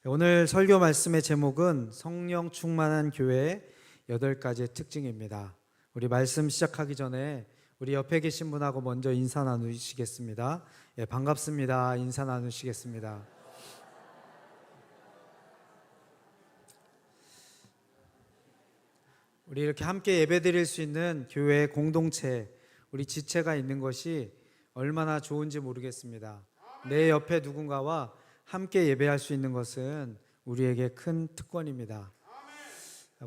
오늘 설교 말씀의 제목은 성령 충만한 교회의 8가지의 특징입니다. 우리 말씀 시작하기 전에 우리 옆에 계신 분하고 먼저 인사 나누시겠습니다. 반갑습니다. 인사 나누시겠습니다. 우리 이렇게 함께 예배드릴 수 있는 교회 공동체, 우리 지체가 있는 것이 얼마나 좋은지 모르겠습니다. 내 옆에 누군가와 함께 예배할 수 있는 것은 우리에게 큰 특권입니다.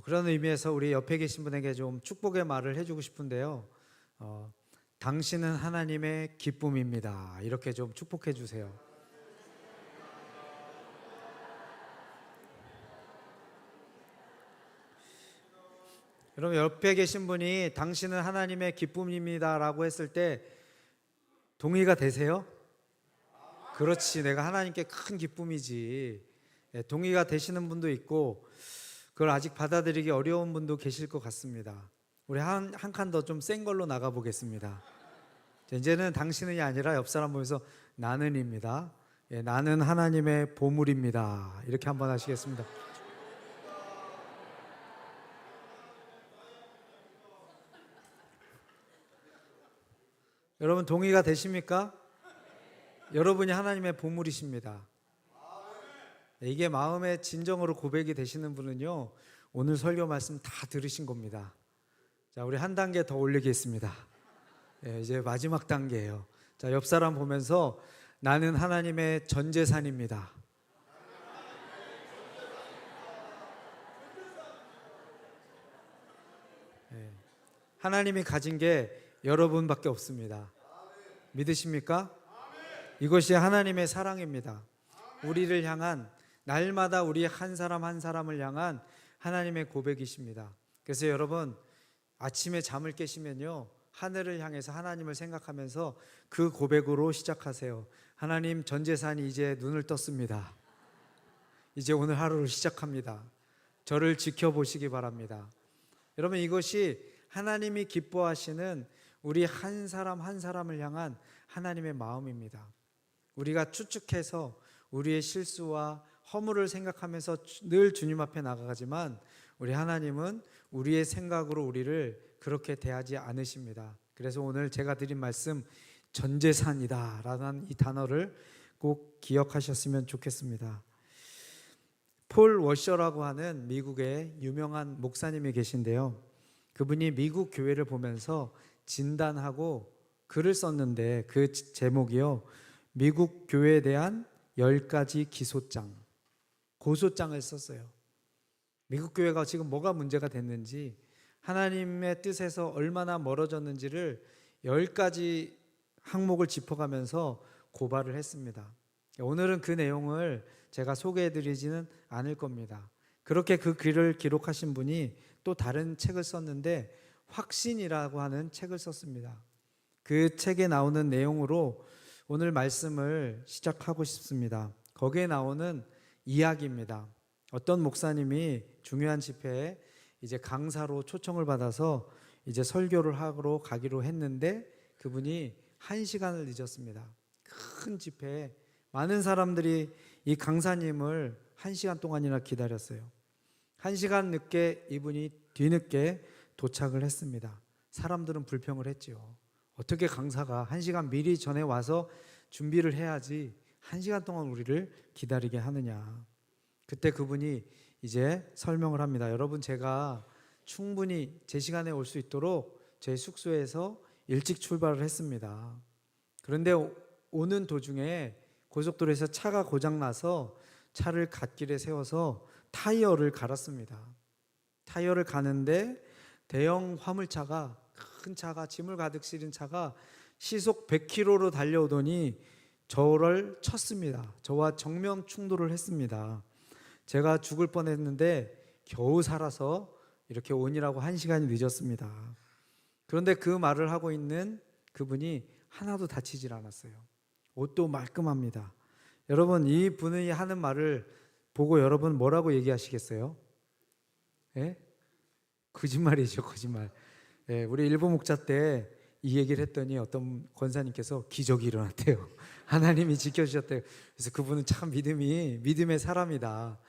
그런 의미에서 우리 옆에 계신 분에게 좀 축복의 말을 해주고 싶은데요. 당신은 하나님의 기쁨입니다. 이렇게 좀 축복해 주세요. 여러분, 옆에 계신 분이 당신은 하나님의 기쁨입니다 라고 했을 때 동의가 되세요? 그렇지, 내가 하나님께 큰 기쁨이지. 동의가 되시는 분도 있고 그걸 아직 받아들이기 어려운 분도 계실 것 같습니다. 우리 한 칸 더 좀 센 걸로 나가 보겠습니다. 이제는 당신은이 아니라 옆 사람 보면서 나는입니다. 나는 하나님의 보물입니다. 이렇게 한번 하시겠습니다. 여러분, 동의가 되십니까? 여러분이 하나님의 보물이십니다. 이게 마음의 진정으로 고백이 되시는 분은요, 오늘 설교 말씀 다 들으신 겁니다. 자, 우리 한 단계 더 올리겠습니다. 이제 마지막 단계예요. 자, 옆 사람 보면서 나는 하나님의 전 재산입니다. 하나님이 가진 게 여러분밖에 없습니다. 믿으십니까? 이것이 하나님의 사랑입니다. 우리를 향한, 날마다 우리 한 사람 한 사람을 향한 하나님의 고백이십니다. 그래서 여러분, 아침에 잠을 깨시면요, 하늘을 향해서 하나님을 생각하면서 그 고백으로 시작하세요. 하나님, 전 재산이 이제 눈을 떴습니다. 이제 오늘 하루를 시작합니다. 저를 지켜보시기 바랍니다. 여러분, 이것이 하나님이 기뻐하시는 우리 한 사람 한 사람을 향한 하나님의 마음입니다. 우리가 추측해서 우리의 실수와 허물을 생각하면서 늘 주님 앞에 나가지만 우리 하나님은 우리의 생각으로 우리를 그렇게 대하지 않으십니다. 그래서 오늘 제가 드린 말씀, 전재산이다 라는 이 단어를 꼭 기억하셨으면 좋겠습니다. 폴 워셔라고 하는 미국의 유명한 목사님이 계신데요, 그분이 미국 교회를 보면서 진단하고 글을 썼는데 그 제목이요, 미국 교회에 대한 10가지 기소장, 고소장을 썼어요. 미국 교회가 지금 뭐가 문제가 됐는지, 하나님의 뜻에서 얼마나 멀어졌는지를 10가지 항목을 짚어가면서 고발을 했습니다. 오늘은 그 내용을 제가 소개해드리지는 않을 겁니다. 그렇게 그 글을 기록하신 분이 또 다른 책을 썼는데 확신이라고 하는 책을 썼습니다. 그 책에 나오는 내용으로 오늘 말씀을 시작하고 싶습니다. 거기에 나오는 이야기입니다. 어떤 목사님이 중요한 집회에 이제 강사로 초청을 받아서 이제 설교를 하러 가기로 했는데 그분이 1시간을 늦었습니다. 큰 집회에 많은 사람들이 이 강사님을 1시간 동안이나 기다렸어요. 1시간 늦게 이분이 뒤늦게 도착을 했습니다. 사람들은 불평을 했지요. 어떻게 강사가 1시간 미리 전에 와서 준비를 해야지 1시간 동안 우리를 기다리게 하느냐. 그때 그분이 이제 설명을 합니다. 여러분, 제가 충분히 제 시간에 올 수 있도록 제 숙소에서 일찍 출발을 했습니다. 그런데 오는 도중에 고속도로에서 차가 고장나서 차를 갓길에 세워서 타이어를 갈았습니다. 타이어를 가는데 대형 화물차가, 큰 차가, 짐을 가득 실은 차가 시속 100km로 달려오더니 저를 쳤습니다. 저와 정면 충돌을 했습니다. 제가 죽을 뻔했는데 겨우 살아서 이렇게 오니라고 1시간이 늦었습니다. 그런데 그 말을 하고 있는 그분이 하나도 다치질 않았어요. 옷도 말끔합니다. 여러분, 이 분이 하는 말을 보고 여러분 뭐라고 얘기하시겠어요? 예? 거짓말이죠, 거짓말. 우리 일부 목자 때 이 얘기를 했더니 어떤 권사님께서 기적이 일어났대요. 하나님이 지켜주셨대요. 그래서 그분은 참 믿음의 사람이다.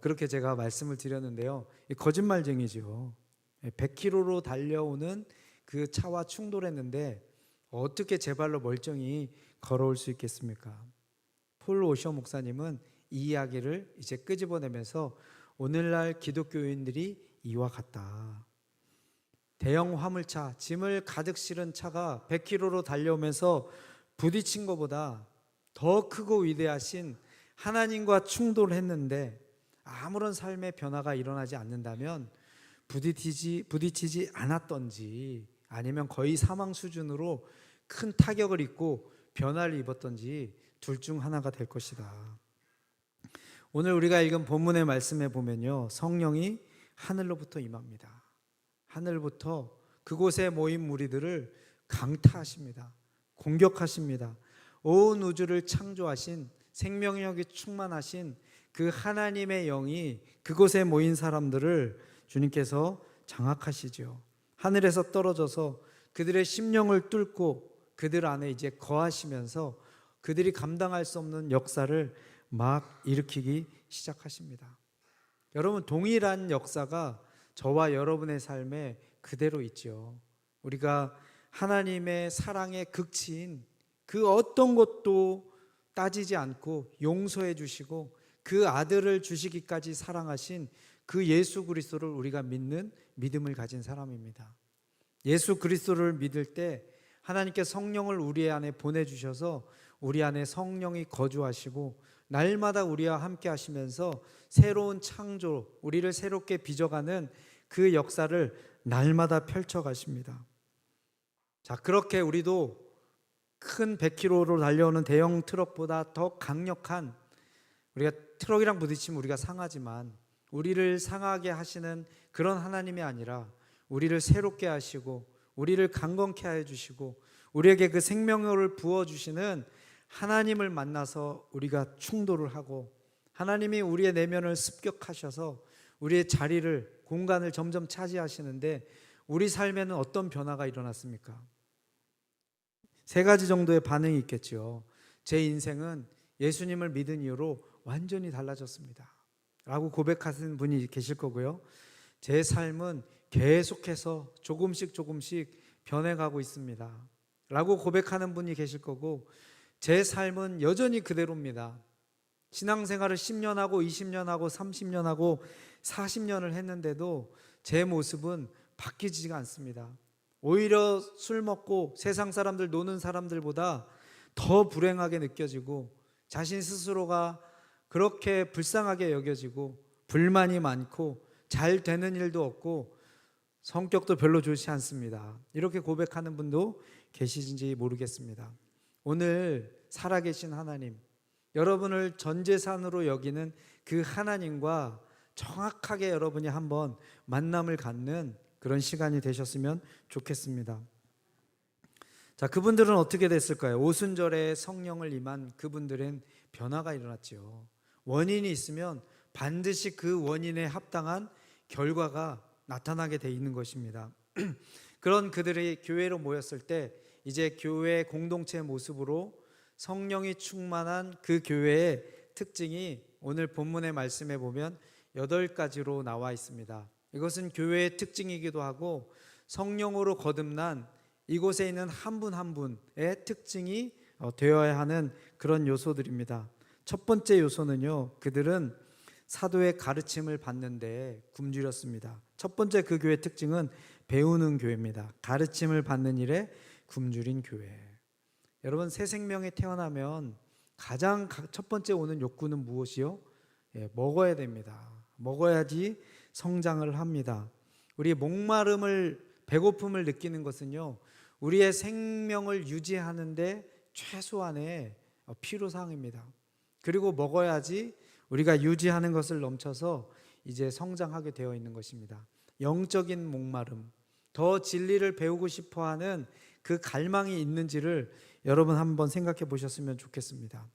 그렇게 제가 말씀을 드렸는데요. 거짓말쟁이죠. 100km로 달려오는 그 차와 충돌했는데 어떻게 제 발로 멀쩡히 걸어올 수 있겠습니까? 폴 오셔 목사님은 이 이야기를 이제 끄집어내면서 오늘날 기독교인들이 이와 같다. 대형 화물차, 짐을 가득 실은 차가 100km로 달려오면서 부딪힌 것보다 더 크고 위대하신 하나님과 충돌했는데 아무런 삶의 변화가 일어나지 않는다면 부딪히지 않았던지 아니면 거의 사망 수준으로 큰 타격을 입고 변화를 입었던지 둘 중 하나가 될 것이다. 오늘 우리가 읽은 본문의 말씀에 보면요, 성령이 하늘로부터 임합니다. 하늘부터 그곳에 모인 무리들을 강타하십니다. 공격하십니다. 온 우주를 창조하신 생명력이 충만하신 그 하나님의 영이 그곳에 모인 사람들을 주님께서 장악하시죠. 하늘에서 떨어져서 그들의 심령을 뚫고 그들 안에 이제 거하시면서 그들이 감당할 수 없는 역사를 막 일으키기 시작하십니다. 여러분, 동일한 역사가 저와 여러분의 삶에 그대로 있죠. 우리가 하나님의 사랑의 극치인 그 어떤 것도 따지지 않고 용서해 주시고 그 아들을 주시기까지 사랑하신 그 예수 그리스도를 우리가 믿는 믿음을 가진 사람입니다. 예수 그리스도를 믿을 때 하나님께 성령을 우리 안에 보내주셔서 우리 안에 성령이 거주하시고 날마다 우리와 함께 하시면서 새로운 창조, 우리를 새롭게 빚어가는 그 역사를 날마다 펼쳐가십니다. 자, 그렇게 우리도 큰 100km로 달려오는 대형 트럭보다 더 강력한, 우리가 트럭이랑 부딪히면 우리가 상하지만 우리를 상하게 하시는 그런 하나님이 아니라 우리를 새롭게 하시고 우리를 강건케 해주시고 우리에게 그 생명을 부어주시는 하나님을 만나서 우리가 충돌을 하고 하나님이 우리의 내면을 습격하셔서 우리의 자리를, 공간을 점점 차지하시는데 우리 삶에는 어떤 변화가 일어났습니까? 세 가지 정도의 반응이 있겠죠. 제 인생은 예수님을 믿은 이후로 완전히 달라졌습니다 라고 고백하시는 분이 계실 거고요. 제 삶은 계속해서 조금씩 변해가고 있습니다 라고 고백하는 분이 계실 거고, 제 삶은 여전히 그대로입니다. 신앙생활을 10년 하고 20년 하고 30년 하고 40년을 했는데도 제 모습은 바뀌지가 않습니다. 오히려 술 먹고 세상 사람들 노는 사람들보다 더 불행하게 느껴지고 자신 스스로가 그렇게 불쌍하게 여겨지고 불만이 많고 잘 되는 일도 없고 성격도 별로 좋지 않습니다. 이렇게 고백하는 분도 계시는지 모르겠습니다. 오늘 살아계신 하나님, 여러분을 전재산으로 여기는 그 하나님과 정확하게 여러분이 한번 만남을 갖는 그런 시간이 되셨으면 좋겠습니다. 자, 그분들은 어떻게 됐을까요? 오순절에 성령을 임한 그분들은 변화가 일어났죠. 원인이 있으면 반드시 그 원인에 합당한 결과가 나타나게 돼 있는 것입니다. 그런 그들이 교회로 모였을 때 이제 교회 공동체 모습으로 성령이 충만한 그 교회의 특징이 오늘 본문의 말씀에 보면 8가지로 나와 있습니다. 이것은 교회의 특징이기도 하고 성령으로 거듭난 이곳에 있는 한 분 한 분의 특징이 되어야 하는 그런 요소들입니다. 첫 번째 요소는요, 그들은 사도의 가르침을 받는데 굶주렸습니다. 첫 번째 그 교회의 특징은 배우는 교회입니다. 가르침을 받는 일에 굶주린 교회. 여러분, 새 생명에 태어나면 가장 첫 번째 오는 욕구는 무엇이요? 먹어야 됩니다. 먹어야지 성장을 합니다. 우리 목마름을, 배고픔을 느끼는 것은요, 우리의 생명을 유지하는데 최소한의 필요사항입니다. 그리고 먹어야지 우리가 유지하는 것을 넘쳐서 이제 성장하게 되어 있는 것입니다. 영적인 목마름, 더 진리를 배우고 싶어하는 그 갈망이 있는지를 여러분 한번 생각해 보셨으면 좋겠습니다.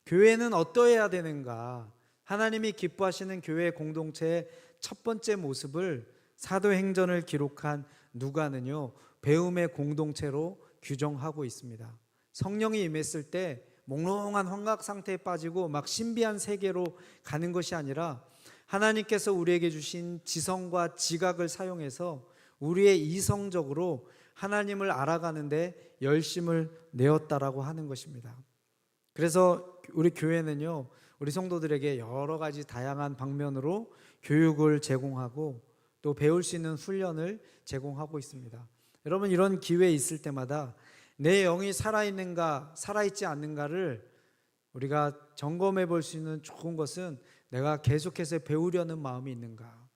교회는 어떠해야 되는가? 하나님이 기뻐하시는 교회 공동체의 첫 번째 모습을 사도행전을 기록한 누가는요, 배움의 공동체로 규정하고 있습니다. 성령이 임했을 때 몽롱한 환각 상태에 빠지고 막 신비한 세계로 가는 것이 아니라 하나님께서 우리에게 주신 지성과 지각을 사용해서 우리의 이성적으로 하나님을 알아가는데 열심을 내었다라고 하는 것입니다. 그래서 우리 교회는요, 우리 성도들에게 여러 가지 다양한 방면으로 교육을 제공하고 또 배울 수 있는 훈련을 제공하고 있습니다. 여러분, 이런 기회 있을 때마다 내 영이 살아있는가 살아있지 않는가를 우리가 점검해 볼 수 있는 좋은 것은 내가 계속해서 배우려는 마음이 있는가,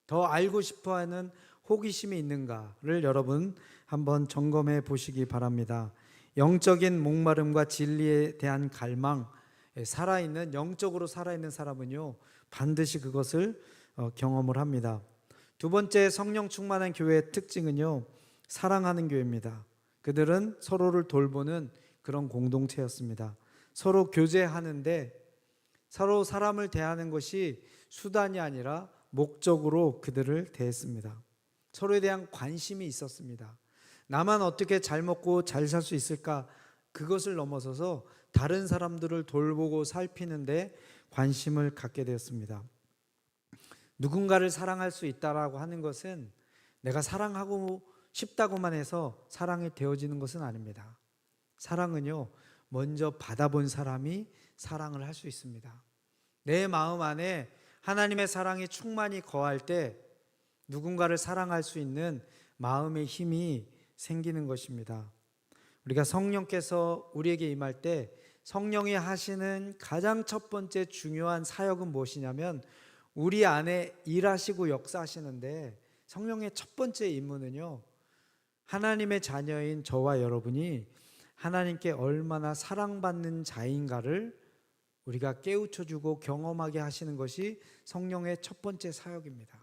더 알고 싶어하는 호기심이 있는가를 여러분 한번 점검해 보시기 바랍니다. 영적인 목마름과 진리에 대한 갈망, 살아있는, 영적으로 살아있는 사람은요, 반드시 그것을 경험을 합니다. 두 번째, 성령 충만한 교회의 특징은요, 사랑하는 교회입니다. 그들은 서로를 돌보는 그런 공동체였습니다. 서로 교제하는데 서로 사람을 대하는 것이 수단이 아니라 목적으로 그들을 대했습니다. 서로에 대한 관심이 있었습니다. 나만 어떻게 잘 먹고 잘 살 수 있을까, 그것을 넘어서서 다른 사람들을 돌보고 살피는데 관심을 갖게 되었습니다. 누군가를 사랑할 수 있다라고 하는 것은 내가 사랑하고 싶다고만 해서 사랑이 되어지는 것은 아닙니다. 사랑은요, 먼저 받아본 사람이 사랑을 할 수 있습니다. 내 마음 안에 하나님의 사랑이 충만히 거할 때 누군가를 사랑할 수 있는 마음의 힘이 생기는 것입니다. 우리가 성령께서 우리에게 임할 때 성령이 하시는 가장 첫 번째 중요한 사역은 무엇이냐면 우리 안에 일하시고 역사하시는데, 성령의 첫 번째 임무는요, 하나님의 자녀인 저와 여러분이 하나님께 얼마나 사랑받는 자인가를 우리가 깨우쳐주고 경험하게 하시는 것이 성령의 첫 번째 사역입니다.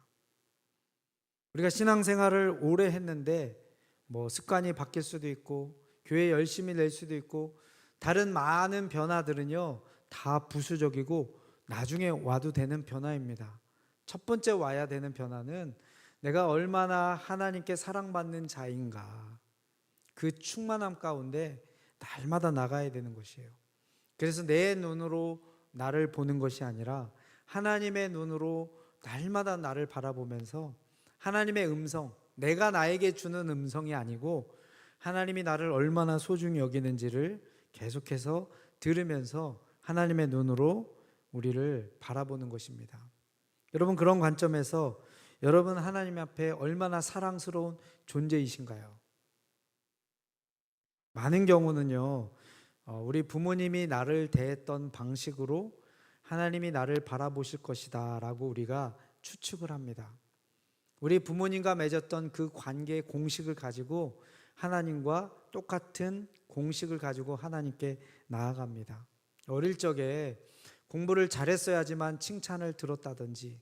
우리가 신앙생활을 오래 했는데 습관이 바뀔 수도 있고 교회 열심히 낼 수도 있고 다른 많은 변화들은요, 다 부수적이고 나중에 와도 되는 변화입니다. 첫 번째 와야 되는 변화는 내가 얼마나 하나님께 사랑받는 자인가, 그 충만함 가운데 날마다 나가야 되는 것이에요. 그래서 내 눈으로 나를 보는 것이 아니라 하나님의 눈으로 날마다 나를 바라보면서 하나님의 음성, 내가 나에게 주는 음성이 아니고 하나님이 나를 얼마나 소중히 여기는지를 계속해서 들으면서 하나님의 눈으로 우리를 바라보는 것입니다. 여러분, 그런 관점에서 여러분 하나님 앞에 얼마나 사랑스러운 존재이신가요? 많은 경우는요, 우리 부모님이 나를 대했던 방식으로 하나님이 나를 바라보실 것이다 라고 우리가 추측을 합니다. 우리 부모님과 맺었던 그 관계의 공식을 가지고 하나님과 똑같은 공식을 가지고 하나님께 나아갑니다. 어릴 적에 공부를 잘했어야지만 칭찬을 들었다든지,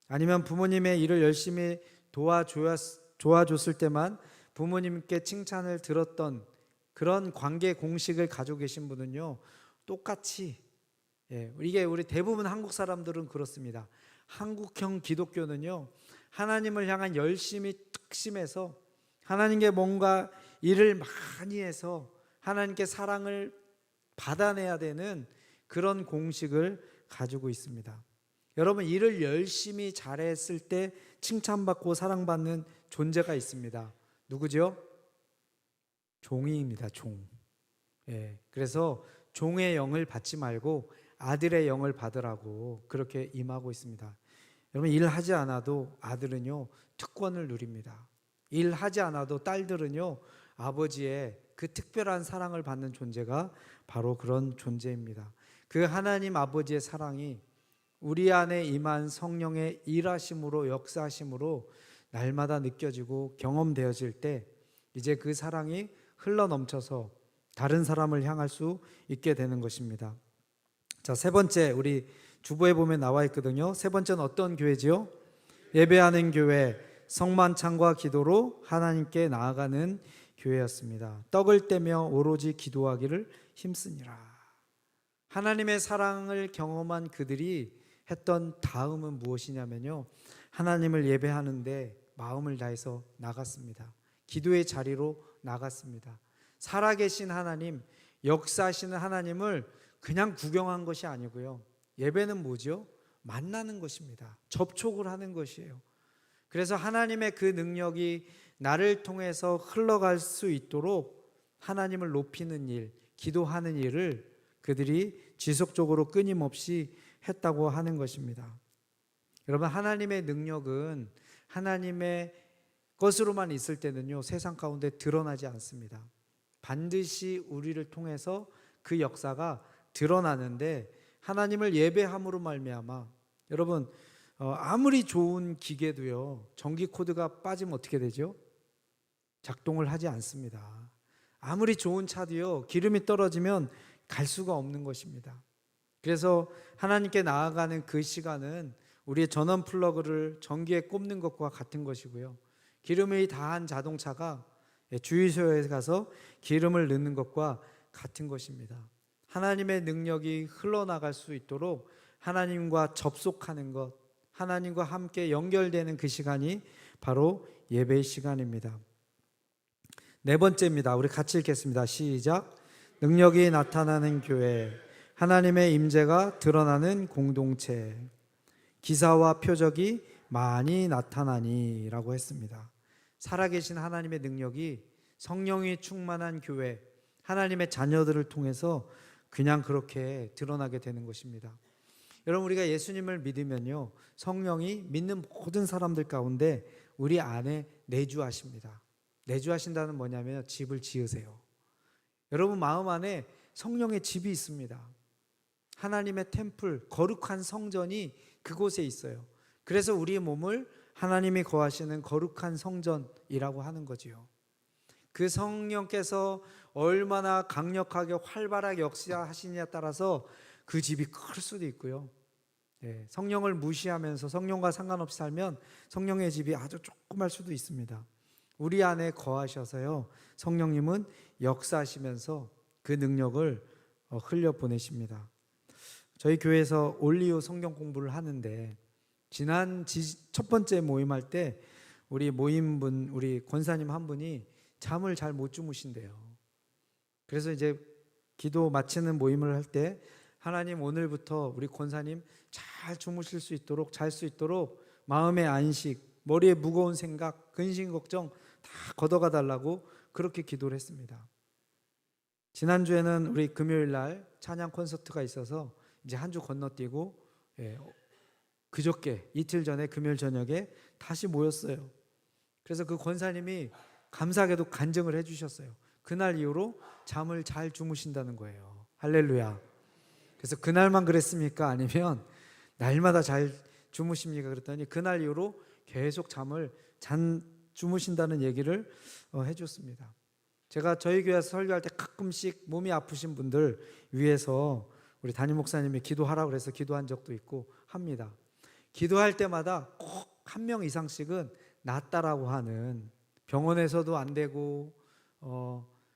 아니면 부모님의 일을 열심히 도와줬을 때만 부모님께 칭찬을 들었던 그런 관계 공식을 가지고 계신 분은요, 똑같이, 이게 우리 대부분 한국 사람들은 그렇습니다. 한국형 기독교는요, 하나님을 향한 열심히 특심해서 하나님께 뭔가 일을 많이 해서 하나님께 사랑을 받아내야 되는 그런 공식을 가지고 있습니다. 여러분, 일을 열심히 잘했을 때 칭찬받고 사랑받는 존재가 있습니다. 누구죠? 종이입니다. 종. 그래서 종의 영을 받지 말고 아들의 영을 받으라고 그렇게 임하고 있습니다. 여러분, 일하지 않아도 아들은요, 특권을 누립니다. 일하지 않아도 딸들은요, 아버지의 그 특별한 사랑을 받는 존재가 바로 그런 존재입니다. 그 하나님 아버지의 사랑이 우리 안에 임한 성령의 일하심으로, 역사하심으로 날마다 느껴지고 경험되어질 때 이제 그 사랑이 흘러넘쳐서 다른 사람을 향할 수 있게 되는 것입니다. 자, 세 번째, 우리 주보에 보면 나와 있거든요. 세 번째는 어떤 교회지요? 예배하는 교회, 성만찬과 기도로 하나님께 나아가는 교회였습니다. 떡을 떼며 오로지 기도하기를 힘쓰니라. 하나님의 사랑을 경험한 그들이 했던 다음은 무엇이냐면요, 하나님을 예배하는데 마음을 다해서 나갔습니다. 기도의 자리로 나갔습니다. 살아계신 하나님, 역사하시는 하나님을 그냥 구경한 것이 아니고요. 예배는 뭐죠? 만나는 것입니다. 접촉을 하는 것이에요. 그래서 하나님의 그 능력이 나를 통해서 흘러갈 수 있도록 하나님을 높이는 일, 기도하는 일을 그들이 지속적으로 끊임없이 했다고 하는 것입니다. 여러분, 하나님의 능력은 하나님의 것으로만 있을 때는요, 세상 가운데 드러나지 않습니다. 반드시 우리를 통해서 그 역사가 드러나는데, 하나님을 예배함으로 말미암아, 여러분, 아무리 좋은 기계도요, 전기 코드가 빠지면 어떻게 되죠? 작동을 하지 않습니다. 아무리 좋은 차도요, 기름이 떨어지면 갈 수가 없는 것입니다. 그래서 하나님께 나아가는 그 시간은 우리의 전원 플러그를 전기에 꼽는 것과 같은 것이고요, 기름이 다한 자동차가 주유소에 가서 기름을 넣는 것과 같은 것입니다. 하나님의 능력이 흘러나갈 수 있도록 하나님과 접속하는 것, 하나님과 함께 연결되는 그 시간이 바로 예배의 시간입니다. 네 번째입니다. 우리 같이 읽겠습니다. 시작. 능력이 나타나는 교회, 하나님의 임재가 드러나는 공동체, 기사와 표적이 많이 나타나니 라고 했습니다. 살아계신 하나님의 능력이 성령이 충만한 교회, 하나님의 자녀들을 통해서 그냥 그렇게 드러나게 되는 것입니다. 여러분, 우리가 예수님을 믿으면요, 성령이 믿는 모든 사람들 가운데 우리 안에 내주하십니다. 내주하신다는 뭐냐면 집을 지으세요. 여러분 마음 안에 성령의 집이 있습니다. 하나님의 템플, 거룩한 성전이 그곳에 있어요. 그래서 우리의 몸을 하나님이 거하시는 거룩한 성전이라고 하는 거지요. 그 성령께서 얼마나 강력하게 활발하게 역사하시냐에 따라서 그 집이 클 수도 있고요, 성령을 무시하면서 성령과 상관없이 살면 성령의 집이 아주 조그말 수도 있습니다. 우리 안에 거하셔서요, 성령님은 역사하시면서 그 능력을 흘려보내십니다. 저희 교회에서 올리오 성경 공부를 하는데, 지난 첫 번째 모임할 때 우리 모임분, 우리 권사님 한 분이 잠을 잘 못 주무신대요. 그래서 이제 기도 마치는 모임을 할 때, 하나님 오늘부터 우리 권사님 잘 주무실 수 있도록, 잘 수 있도록 마음의 안식, 머리에 무거운 생각, 근심 걱정 다 걷어가 달라고 그렇게 기도를 했습니다. 지난주에는 우리 금요일 날 찬양 콘서트가 있어서 이제 한 주 건너뛰고, 그저께 이틀 전에 금요일 저녁에 다시 모였어요. 그래서 그 권사님이 감사하게도 간증을 해주셨어요. 그날 이후로 잠을 잘 주무신다는 거예요. 할렐루야. 그래서 그날만 그랬습니까? 아니면 날마다 잘 주무십니까? 그랬더니 그날 이후로 계속 잠을 주무신다는 얘기를 해줬습니다. 제가 저희 교회에서 설교할 때 가끔씩 몸이 아프신 분들 위해서 우리 담임 목사님이 기도하라고 그래서 기도한 적도 있고 합니다. 기도할 때마다 꼭 한 명 이상씩은 낫다라고 하는, 병원에서도 안 되고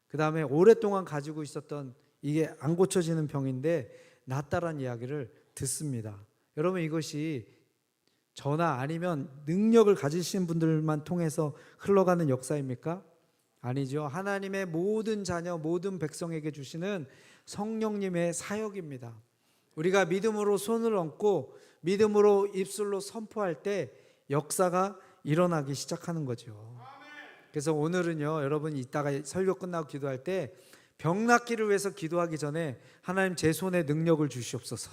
그 다음에 오랫동안 가지고 있었던 이게 안 고쳐지는 병인데 낫다라는 이야기를 듣습니다. 여러분, 이것이 저나 아니면 능력을 가지신 분들만 통해서 흘러가는 역사입니까? 아니죠. 하나님의 모든 자녀, 모든 백성에게 주시는 성령님의 사역입니다. 우리가 믿음으로 손을 얹고 믿음으로 입술로 선포할 때 역사가 일어나기 시작하는 거죠. 그래서 오늘은요, 여러분 이따가 설교 끝나고 기도할 때 병 낫기를 위해서 기도하기 전에 하나님 제 손에 능력을 주시옵소서.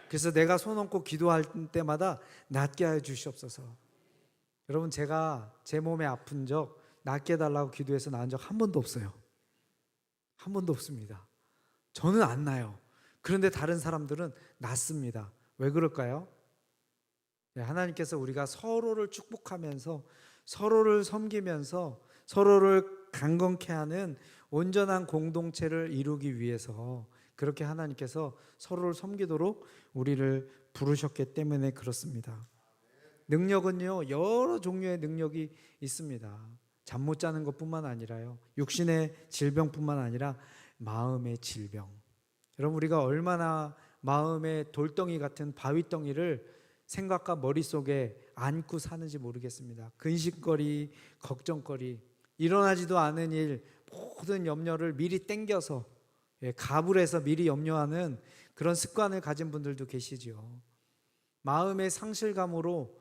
그래서 내가 손 얹고 기도할 때마다 낫게 하여 주시옵소서. 여러분, 제가 제 몸에 아픈 적, 낫게 해달라고 기도해서 나은 적 한 번도 없어요. 한 번도 없습니다. 저는 안 나요. 그런데 다른 사람들은 낫습니다. 왜 그럴까요? 하나님께서 우리가 서로를 축복하면서 서로를 섬기면서 서로를 강건케 하는 온전한 공동체를 이루기 위해서 그렇게 하나님께서 서로를 섬기도록 우리를 부르셨기 때문에 그렇습니다. 능력은요, 여러 종류의 능력이 있습니다. 잠 못 자는 것뿐만 아니라요, 육신의 질병뿐만 아니라 마음의 질병. 여러분, 우리가 얼마나 마음의 돌덩이 같은 바위덩이를 생각과 머릿속에 안고 사는지 모르겠습니다. 근심거리, 걱정거리, 일어나지도 않은 일, 모든 염려를 미리 땡겨서 가불해서 미리 염려하는 그런 습관을 가진 분들도 계시죠. 마음의 상실감으로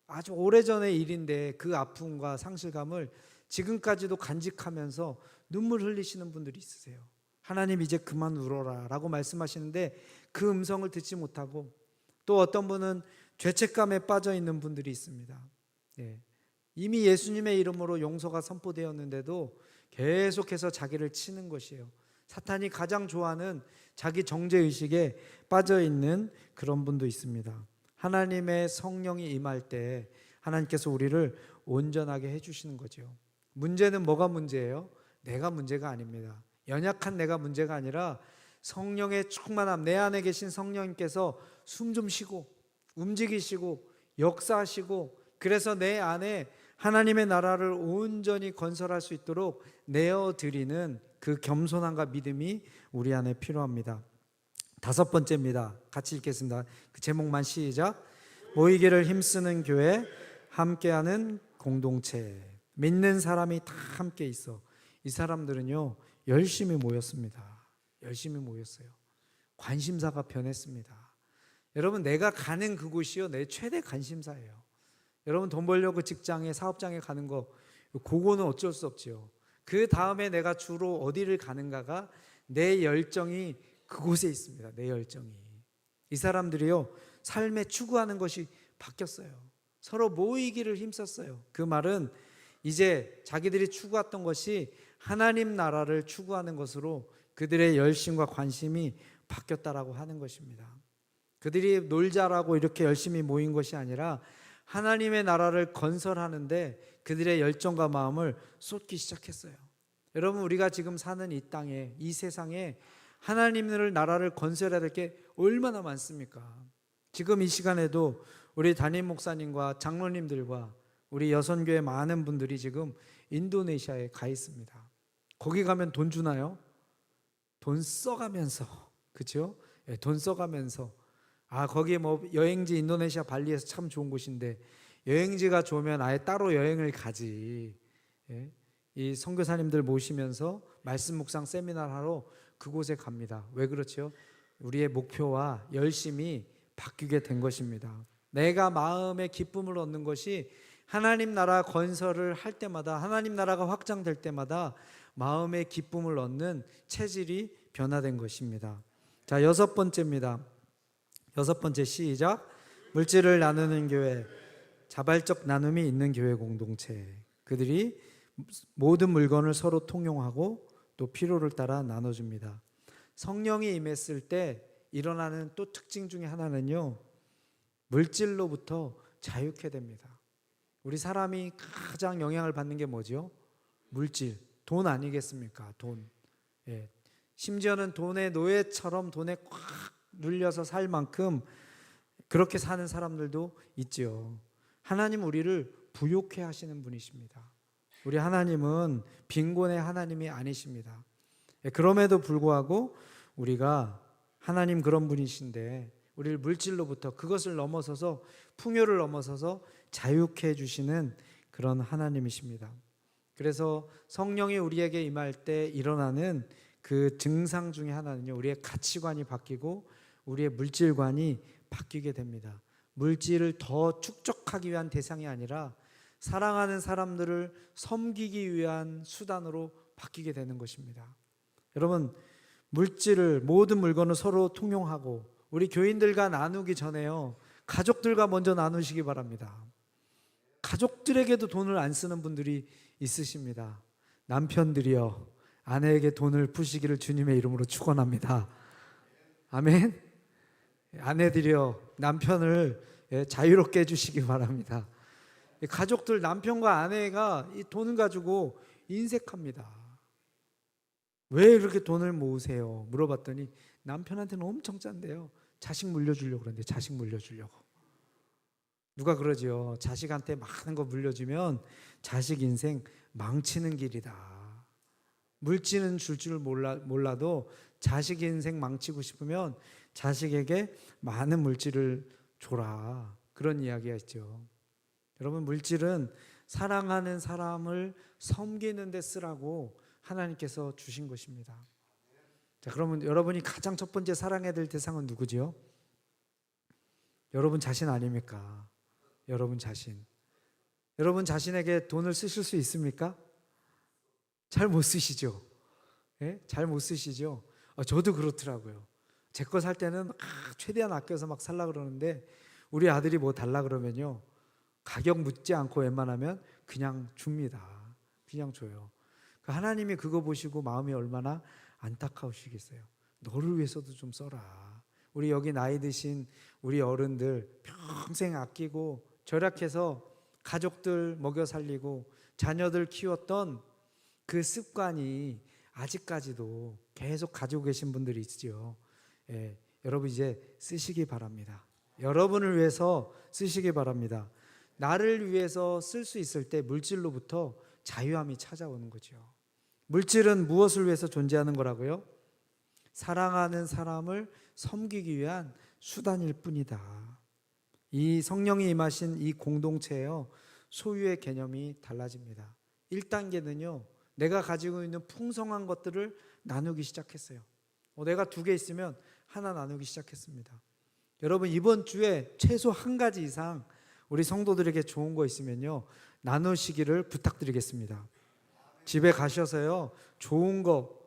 아주 오래전의 일인데 그 아픔과 상실감을 지금까지도 간직하면서 눈물 흘리시는 분들이 있으세요. 하나님 이제 그만 울어라 라고 말씀하시는데 그 음성을 듣지 못하고, 또 어떤 분은 죄책감에 빠져 있는 분들이 있습니다. 이미 예수님의 이름으로 용서가 선포되었는데도 계속해서 자기를 치는 것이에요. 사탄이 가장 좋아하는 자기 정죄의식에 빠져 있는 그런 분도 있습니다. 하나님의 성령이 임할 때 하나님께서 우리를 온전하게 해주시는 거죠. 문제는 뭐가 문제예요? 내가 문제가 아닙니다. 연약한 내가 문제가 아니라 성령의 충만함, 내 안에 계신 성령님께서 숨 좀 쉬고 움직이시고 역사하시고, 그래서 내 안에 하나님의 나라를 온전히 건설할 수 있도록 내어드리는 그 겸손함과 믿음이 우리 안에 필요합니다. 5번째입니다. 같이 읽겠습니다. 그 제목만 시작. 모이기를 힘쓰는 교회, 함께하는 공동체. 믿는 사람이 다 함께 있어. 이 사람들은요 열심히 모였습니다. 열심히 모였어요. 관심사가 변했습니다. 여러분, 내가 가는 그곳이요 내 최대 관심사예요. 여러분, 돈 벌려고 직장에, 사업장에 가는 거, 그거는 어쩔 수 없지요. 그 다음에 내가 주로 어디를 가는가가 내 열정이 그곳에 있습니다. 내 열정이. 이 사람들이요 삶에 추구하는 것이 바뀌었어요. 서로 모이기를 힘썼어요. 그 말은 이제 자기들이 추구했던 것이 하나님 나라를 추구하는 것으로 그들의 열심과 관심이 바뀌었다라고 하는 것입니다. 그들이 놀자라고 이렇게 열심히 모인 것이 아니라 하나님의 나라를 건설하는데 그들의 열정과 마음을 쏟기 시작했어요. 여러분, 우리가 지금 사는 이 땅에, 이 세상에 하나님의 나라를 건설해야 될 게 얼마나 많습니까? 지금 이 시간에도 우리 담임 목사님과 장로님들과 우리 여선교회 많은 분들이 지금 인도네시아에 가 있습니다. 거기 가면 돈 주나요? 돈 써가면서, 그렇죠? 돈 써가면서, 거기 뭐 여행지 인도네시아 발리에서 참 좋은 곳인데 여행지가 좋으면 아예 따로 여행을 가지. 이 선교사님들 모시면서 말씀 묵상 세미나를 하러 그곳에 갑니다. 왜 그렇죠? 우리의 목표와 열심이 바뀌게 된 것입니다. 내가 마음의 기쁨을 얻는 것이 하나님 나라 건설을 할 때마다, 하나님 나라가 확장될 때마다 마음의 기쁨을 얻는 체질이 변화된 것입니다. 자, 6번째입니다. 6번째 시작. 물질을 나누는 교회, 자발적 나눔이 있는 교회 공동체. 그들이 모든 물건을 서로 통용하고 또 필요를 따라 나눠줍니다. 성령이 임했을 때 일어나는 또 특징 중에 하나는요, 물질로부터 자유케 됩니다. 우리 사람이 가장 영향을 받는 게 뭐죠? 물질, 돈 아니겠습니까? 돈. 심지어는 돈의 노예처럼 돈에 꽉 눌려서 살 만큼 그렇게 사는 사람들도 있죠. 하나님 우리를 부욕해 하시는 분이십니다. 우리 하나님은 빈곤의 하나님이 아니십니다. 그럼에도 불구하고 우리가 하나님 그런 분이신데 우리를 물질로부터, 그것을 넘어서서, 풍요를 넘어서서 자유케 해주시는 그런 하나님이십니다. 그래서 성령이 우리에게 임할 때 일어나는 그 증상 중에 하나는요, 우리의 가치관이 바뀌고 우리의 물질관이 바뀌게 됩니다. 물질을 더 축적하기 위한 대상이 아니라 사랑하는 사람들을 섬기기 위한 수단으로 바뀌게 되는 것입니다. 여러분, 물질을, 모든 물건을 서로 통용하고 우리 교인들과 나누기 전에요, 가족들과 먼저 나누시기 바랍니다. 가족들에게도 돈을 안 쓰는 분들이 있으십니다. 남편들이여, 아내에게 돈을 푸시기를 주님의 이름으로 축원합니다. 아멘. 아내들이여, 남편을 자유롭게 해주시기 바랍니다. 가족들, 남편과 아내가 이 돈을 가지고 인색합니다. 왜 이렇게 돈을 모으세요? 물어봤더니 남편한테는 엄청 짠데요, 자식 물려주려고 그러는데, 자식 물려주려고. 누가 그러죠? 자식한테 많은 거 물려주면 자식 인생 망치는 길이다. 물질은 줄 몰라도 자식 인생 망치고 싶으면 자식에게 많은 물질을 줘라. 그런 이야기가 있죠. 여러분, 물질은 사랑하는 사람을 섬기는 데 쓰라고 하나님께서 주신 것입니다. 자, 그러면 여러분이 가장 첫 번째 사랑해야 될 대상은 누구지요? 여러분 자신 아닙니까? 여러분 자신. 여러분 자신에게 돈을 쓰실 수 있습니까? 잘 못 쓰시죠? 예? 잘 못 쓰시죠? 저도 그렇더라고요. 제 거 살 때는 최대한 아껴서 막 살라 그러는데 우리 아들이 뭐 달라 그러면요, 가격 묻지 않고 웬만하면 그냥 줍니다. 그냥 줘요. 하나님이 그거 보시고 마음이 얼마나 안타까우시겠어요. 너를 위해서도 좀 써라. 우리 여기 나이 드신 우리 어른들 평생 아끼고 절약해서 가족들 먹여 살리고 자녀들 키웠던 그 습관이 아직까지도 계속 가지고 계신 분들이 있죠. 예, 여러분 이제 쓰시기 바랍니다. 여러분을 위해서 쓰시기 바랍니다. 나를 위해서 쓸 수 있을 때 물질로부터 자유함이 찾아오는 거죠. 물질은 무엇을 위해서 존재하는 거라고요? 사랑하는 사람을 섬기기 위한 수단일 뿐이다. 이 성령이 임하신 이 공동체에요, 소유의 개념이 달라집니다. 1단계는요, 내가 가지고 있는 풍성한 것들을 나누기 시작했어요. 내가 2개 있으면 하나 나누기 시작했습니다. 여러분, 이번 주에 최소 한 가지 이상 우리 성도들에게 좋은 거 있으면요, 나누시기를 부탁드리겠습니다. 집에 가셔서요, 좋은 거,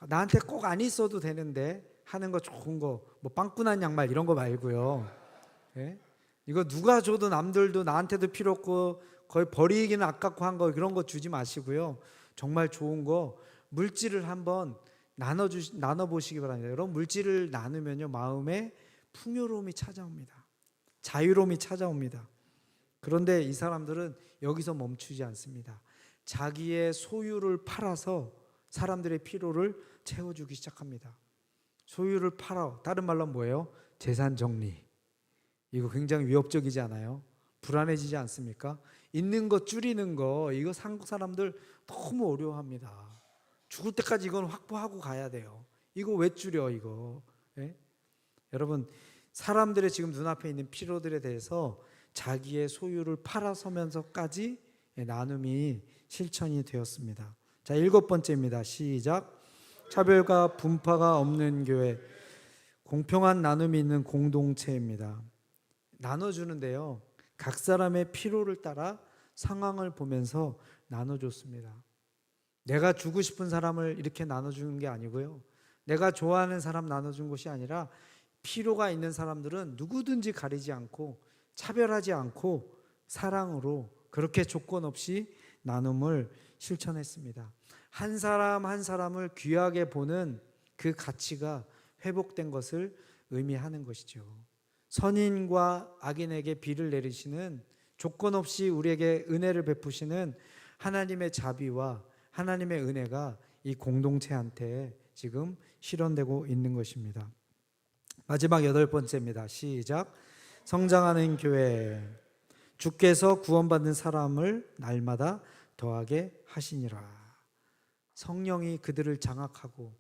나한테 꼭 안 있어도 되는데 하는 거, 좋은 거, 뭐 빵꾸난 양말 이런 거 말고요. 예? 이거 누가 줘도 남들도 나한테도 필요 없고 거의 버리기는 아깝고 한 거, 그런 거 주지 마시고요. 정말 좋은 거, 물질을 한번 나눠보시기 바랍니다. 여러분, 물질을 나누면요, 마음에 풍요로움이 찾아옵니다. 자유로움이 찾아옵니다. 그런데 이 사람들은 여기서 멈추지 않습니다. 자기의 소유를 팔아서 사람들의 필요를 채워주기 시작합니다. 소유를 팔아, 다른 말로 뭐예요? 재산 정리. 이거 굉장히 위협적이지 않아요? 불안해지지 않습니까? 있는 거 줄이는 거, 이거 한국 사람들 너무 어려워합니다. 죽을 때까지 이건 확보하고 가야 돼요. 이거 왜 줄여 이거? 예? 여러분, 사람들의 지금 눈앞에 있는 필요들에 대해서 자기의 소유를 팔아서면서까지 나눔이 실천이 되었습니다. 자, 7번째입니다. 시작. 차별과 분파가 없는 교회, 공평한 나눔이 있는 공동체입니다. 나눠주는데요, 각 사람의 필요를 따라 상황을 보면서 나눠줬습니다. 내가 주고 싶은 사람을 이렇게 나눠주는 게 아니고요, 내가 좋아하는 사람 나눠준 것이 아니라 필요가 있는 사람들은 누구든지 가리지 않고 차별하지 않고 사랑으로 그렇게 조건 없이 나눔을 실천했습니다. 한 사람 한 사람을 귀하게 보는 그 가치가 회복된 것을 의미하는 것이죠. 선인과 악인에게 비를 내리시는, 조건 없이 우리에게 은혜를 베푸시는 하나님의 자비와 하나님의 은혜가 이 공동체한테 지금 실현되고 있는 것입니다. 마지막 8번째입니다. 시작. 성장하는 교회, 주께서 구원받는 사람을 날마다 더하게 하시니라. 성령이 그들을 장악하고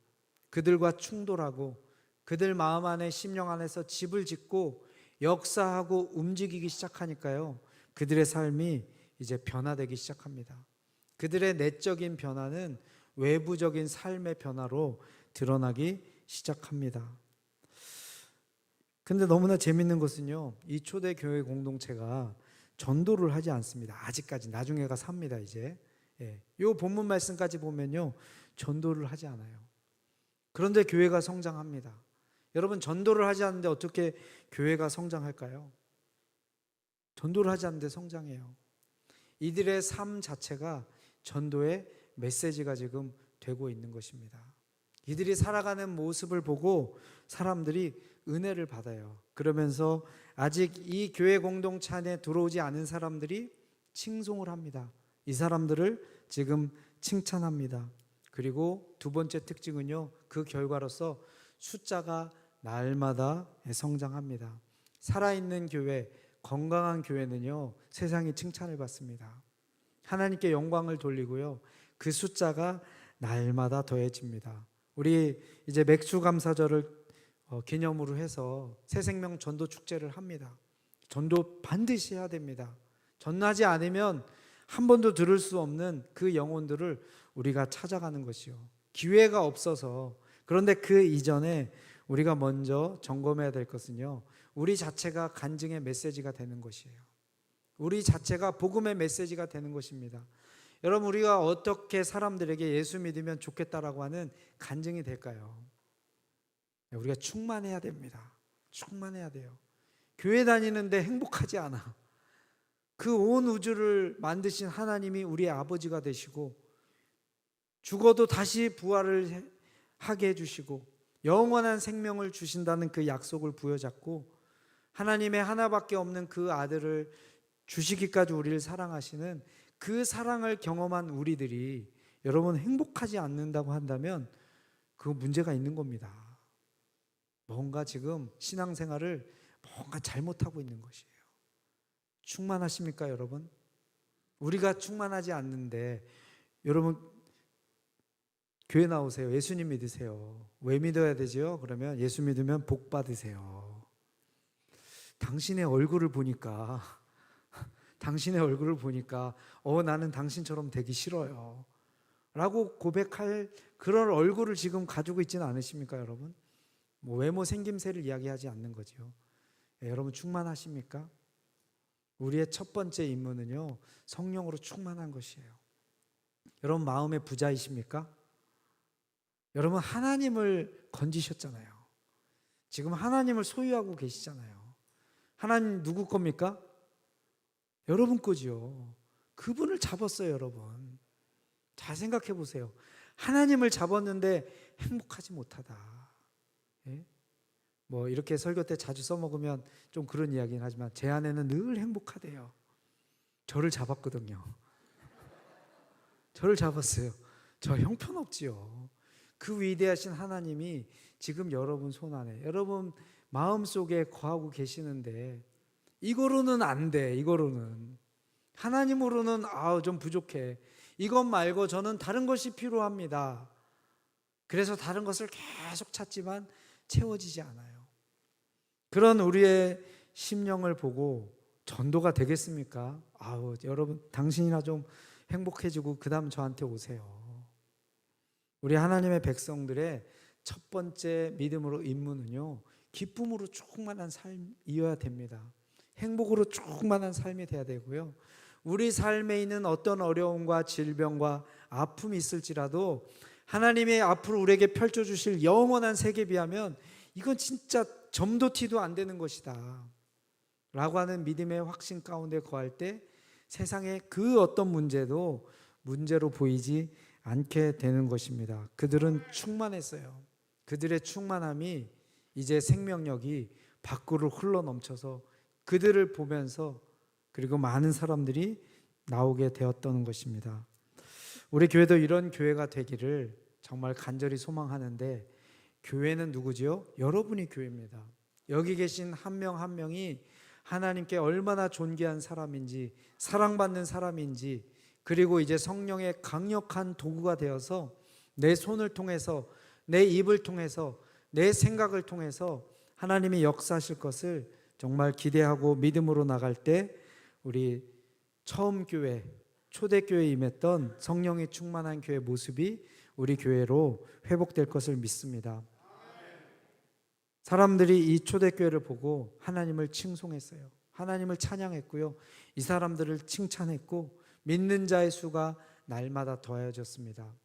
그들과 충돌하고 그들 마음 안에, 심령 안에서 집을 짓고 역사하고 움직이기 시작하니까요, 그들의 삶이 이제 변화되기 시작합니다. 그들의 내적인 변화는 외부적인 삶의 변화로 드러나기 시작합니다. 근데 너무나 재밌는 것은요, 이 초대교회 공동체가 전도를 하지 않습니다. 아직까지. 나중에 가서 삽니다 이제. 이 본문 말씀까지 보면요, 전도를 하지 않아요. 그런데 교회가 성장합니다. 여러분, 전도를 하지 않는데 어떻게 교회가 성장할까요? 전도를 하지 않는데 성장해요. 이들의 삶 자체가 전도의 메시지가 지금 되고 있는 것입니다. 이들이 살아가는 모습을 보고 사람들이 은혜를 받아요. 그러면서 아직 이 교회 공동체 안에 들어오지 않은 사람들이 칭송을 합니다. 이 사람들을 지금 칭찬합니다. 그리고 2번째 특징은요, 그 결과로서 숫자가 날마다 성장합니다. 살아있는 교회, 건강한 교회는요, 세상이 칭찬을 받습니다. 하나님께 영광을 돌리고요, 그 숫자가 날마다 더해집니다. 우리 이제 맥주감사절을 기념으로 해서 새생명 전도 축제를 합니다. 전도 반드시 해야 됩니다. 전하지 않으면 한 번도 들을 수 없는 그 영혼들을 우리가 찾아가는 것이요. 기회가 없어서. 그런데 그 이전에 우리가 먼저 점검해야 될 것은요, 우리 자체가 간증의 메시지가 되는 것이에요. 우리 자체가 복음의 메시지가 되는 것입니다. 여러분, 우리가 어떻게 사람들에게 예수 믿으면 좋겠다라고 하는 간증이 될까요? 우리가 충만해야 됩니다. 충만해야 돼요. 교회 다니는데 행복하지 않아. 그 온 우주를 만드신 하나님이 우리의 아버지가 되시고, 죽어도 다시 부활을 하게 해주시고, 영원한 생명을 주신다는 그 약속을 부여잡고, 하나님의 하나밖에 없는 그 아들을 주시기까지 우리를 사랑하시는 그 사랑을 경험한 우리들이 여러분 행복하지 않는다고 한다면 그 문제가 있는 겁니다. 뭔가 지금 신앙생활을 뭔가 잘못하고 있는 것이에요. 충만하십니까, 여러분? 우리가 충만하지 않는데, 여러분 교회 나오세요. 예수님 믿으세요. 왜 믿어야 되죠? 그러면 예수 믿으면 복 받으세요. 당신의 얼굴을 보니까 나는 당신처럼 되기 싫어요 라고 고백할 그런 얼굴을 지금 가지고 있지는 않으십니까, 여러분? 뭐 외모 생김새를 이야기하지 않는 거죠. 여러분 충만하십니까? 우리의 첫 번째 임무는요, 성령으로 충만한 것이에요. 여러분 마음의 부자이십니까? 여러분 하나님을 건지셨잖아요. 지금 하나님을 소유하고 계시잖아요. 하나님 누구 겁니까? 여러분 거지요. 그분을 잡았어요, 여러분. 잘 생각해 보세요. 하나님을 잡았는데 행복하지 못하다. 예? 뭐 이렇게 설교 때 자주 써먹으면 좀 그런 이야기는 하지만 제 아내는 늘 행복하대요. 저를 잡았거든요. 저를 잡았어요. 저 형편없지요. 그 위대하신 하나님이 지금 여러분 손 안에, 여러분 마음속에 거하고 계시는데 이거로는 안 돼. 이거로는 하나님으로는 좀 부족해. 이것 말고 저는 다른 것이 필요합니다. 그래서 다른 것을 계속 찾지만 채워지지 않아요. 그런 우리의 심령을 보고 전도가 되겠습니까? 여러분 당신이나 좀 행복해지고 그 다음 저한테 오세요. 우리 하나님의 백성들의 첫 번째 믿음으로 임무는요, 기쁨으로 충만한 삶이어야 됩니다. 행복으로 충만한 삶이 돼야 되고요, 우리 삶에 있는 어떤 어려움과 질병과 아픔이 있을지라도 하나님의 앞으로 우리에게 펼쳐주실 영원한 세계에 비하면 이건 진짜 점도 티도 안 되는 것이다 라고 하는 믿음의 확신 가운데 거할 때 세상의 그 어떤 문제도 문제로 보이지 않게 되는 것입니다. 그들은 충만했어요. 그들의 충만함이 이제 생명력이 밖으로 흘러넘쳐서 그들을 보면서 그리고 많은 사람들이 나오게 되었던 것입니다. 우리 교회도 이런 교회가 되기를 정말 간절히 소망하는데, 교회는 누구지요? 여러분이 교회입니다. 여기 계신 한 명 한 명이 하나님께 얼마나 존귀한 사람인지, 사랑받는 사람인지, 그리고 이제 성령의 강력한 도구가 되어서 내 손을 통해서, 내 입을 통해서, 내 생각을 통해서 하나님이 역사하실 것을 정말 기대하고 믿음으로 나갈 때 우리 처음 교회, 초대교회에 임했던 성령이 충만한 교회 모습이 우리 교회로 회복될 것을 믿습니다. 사람들이 이 초대교회를 보고 하나님을 칭송했어요. 하나님을 찬양했고요, 이 사람들을 칭찬했고 믿는 자의 수가 날마다 더해졌습니다.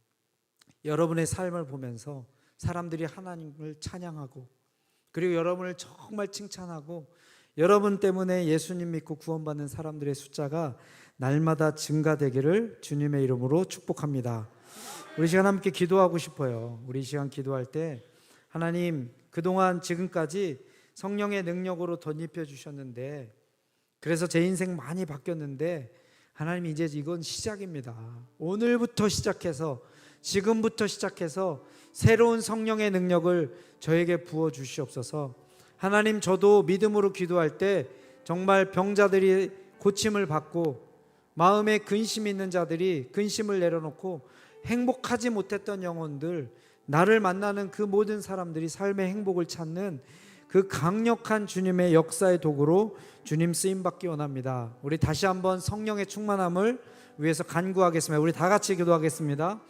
여러분의 삶을 보면서 사람들이 하나님을 찬양하고 그리고 여러분을 정말 칭찬하고 여러분 때문에 예수님 믿고 구원받는 사람들의 숫자가 날마다 증가되기를 주님의 이름으로 축복합니다. 우리 시간 함께 기도하고 싶어요. 우리 시간 기도할 때 하나님, 그동안 지금까지 성령의 능력으로 덧입혀 주셨는데, 그래서 제 인생 많이 바뀌었는데 하나님 이제 이건 시작입니다. 오늘부터 시작해서, 지금부터 시작해서 새로운 성령의 능력을 저에게 부어 주시옵소서. 하나님, 저도 믿음으로 기도할 때 정말 병자들이 고침을 받고 마음에 근심 있는 자들이 근심을 내려놓고 행복하지 못했던 영혼들, 나를 만나는 그 모든 사람들이 삶의 행복을 찾는 그 강력한 주님의 역사의 도구로 주님 쓰임 받기 원합니다. 우리 다시 한번 성령의 충만함을 위해서 간구하겠습니다. 우리 다 같이 기도하겠습니다.